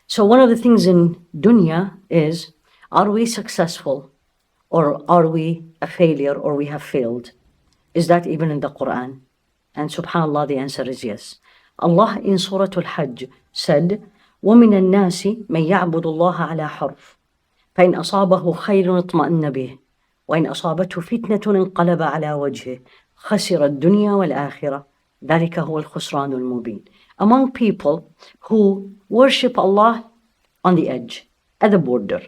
So one of the things in dunya is, are we successful or are we a failure or we have failed? Is that even in the Qur'an? And subhanAllah, the answer is yes. Allah in Surah Al-Hajj said, وَمِنَ النَّاسِ مَنْ يَعْبُدُ اللَّهَ عَلَى حَرْفٍ فإن أصابه خير اطمأن به وإن أصابته فتنة انقلب على وجهه خسر الدنيا والآخرة ذلك هو الخسران المبين. Among people who worship Allah on the edge, at the border.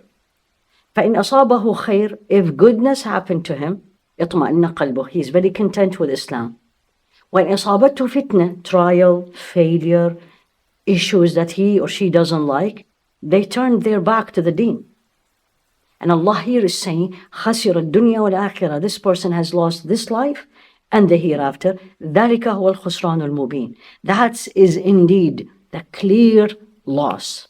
فإن أصابه خير, if goodness happened to him, اطمأن قلبه, he is very content with Islam. وإن أصابته فتنة, trial, failure, issues that he or she doesn't like, they turn their back to the deen. And Allah here is saying, خَسِرَ الدُّنْيَا وَالْآخِرَةِ, this person has lost this life and the hereafter. ذَلِكَ هُوَ الْخُسْرَانُ الْمُبِينُ. That is indeed the clear loss.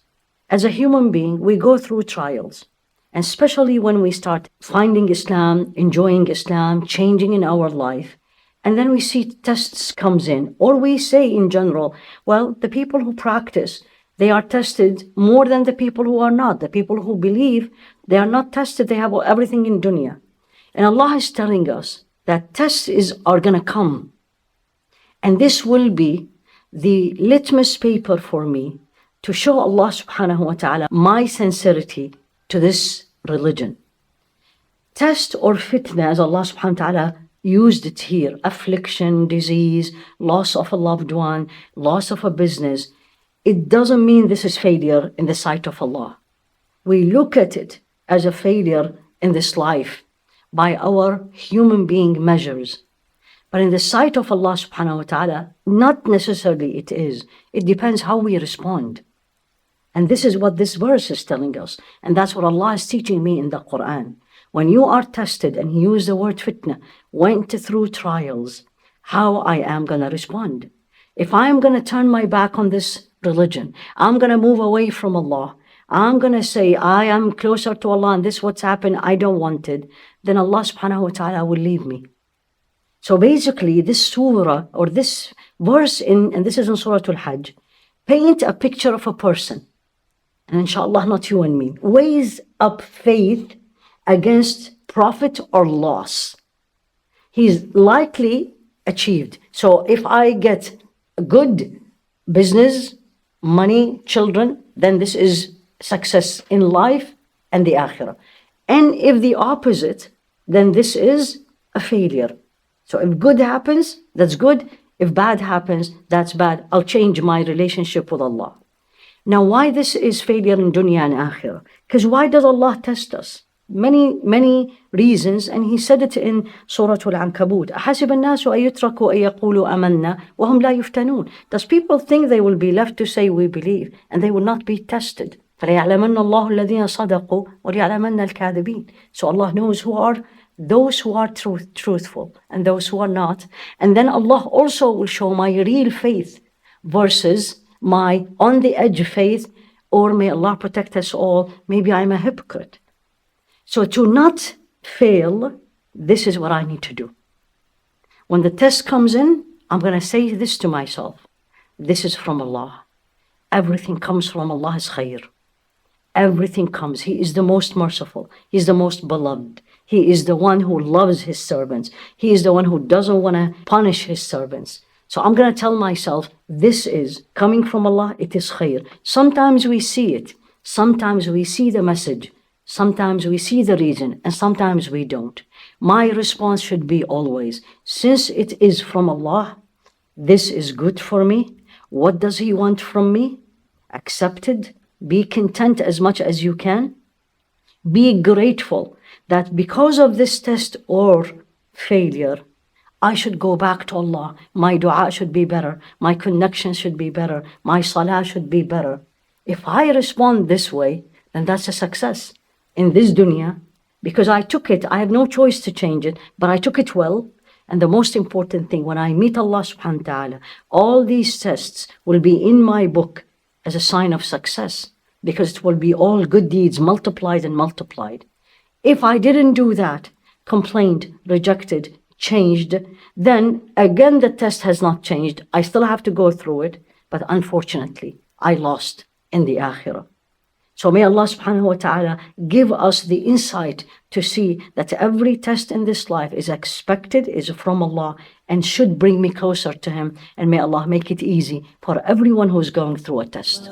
As a human being, we go through trials. And especially when we start finding Islam, enjoying Islam, changing in our life, and then we see tests comes in, or we say in general, well, the people who practice, they are tested more than the people who are not. The people who believe, they are not tested, they have everything in dunya. And Allah is telling us that tests are going to come. And this will be the litmus paper for me to show Allah subhanahu wa ta'ala my sincerity to this religion. Test or fitna, as Allah subhanahu wa ta'ala used it here, affliction, disease, loss of a loved one, loss of a business, it doesn't mean this is failure in the sight of Allah. We look at it as a failure in this life by our human being measures. But in the sight of Allah subhanahu wa ta'ala, not necessarily it is. It depends how we respond. And this is what this verse is telling us. And that's what Allah is teaching me in the Qur'an. When you are tested, and He used the word fitna, went through trials, how I am going to respond. If I am going to turn my back on this religion, I'm going to move away from Allah, I'm going to say, I am closer to Allah and this what's happened, I don't want it, then Allah subhanahu wa ta'ala will leave me. So basically, this surah or this verse, and this is in Surah Al-Hajj, paint a picture of a person, and inshallah not you and me, weighs up faith against profit or loss. He's likely achieved. So if I get a good business, money, children, then this is success in life and the akhirah. And if the opposite, then this is a failure. So if good happens, that's good. If bad happens, that's bad. I'll change my relationship with Allah. Now, why this is failure in dunya and akhirah? Because why does Allah test us? Many reasons, and He said it in Surah Al-Ankabut. أَحَسِبَ النَّاسُ أَن يُتْرَكُوا أَن يَقُولُوا آمَنَّا وَهُمْ لَا يُفْتَنُونَ. Does people think they will be left to say we believe and they will not be tested? فَلَيَعْلَمَنَّ اللَّهُ الَّذِينَ صَدَقُوا وَلِيَعْلَمَنَّ الْكَاذِبِينَ. So Allah knows who are those who are truthful and those who are not. And then Allah also will show my real faith versus my on the edge faith, or may Allah protect us all, maybe I'm a hypocrite. So to not fail, this is what I need to do. When the test comes in, I'm going to say this to myself. This is from Allah. Everything comes from Allah's khair. Everything comes. He is the most merciful. He is the most beloved. He is the one who loves His servants. He is the one who doesn't want to punish His servants. So I'm going to tell myself, this is coming from Allah. It is khair. Sometimes we see it. Sometimes we see the message. Sometimes we see the reason, and sometimes we don't. My response should be always, since it is from Allah, this is good for me. What does He want from me? Accept it. Be content as much as you can. Be grateful that because of this test or failure, I should go back to Allah. My dua should be better. My connection should be better. My salah should be better. If I respond this way, then that's a success in this dunya, because I took it. I have no choice to change it, but I took it well. And the most important thing, when I meet Allah subhanahu wa ta'ala, all these tests will be in my book as a sign of success, because it will be all good deeds multiplied and multiplied. If I didn't do that, complained, rejected, changed, then again the test has not changed. I still have to go through it, but unfortunately, I lost in the akhirah. So may Allah subhanahu wa ta'ala give us the insight to see that every test in this life is expected, is from Allah, and should bring me closer to Him. And may Allah make it easy for everyone who is going through a test.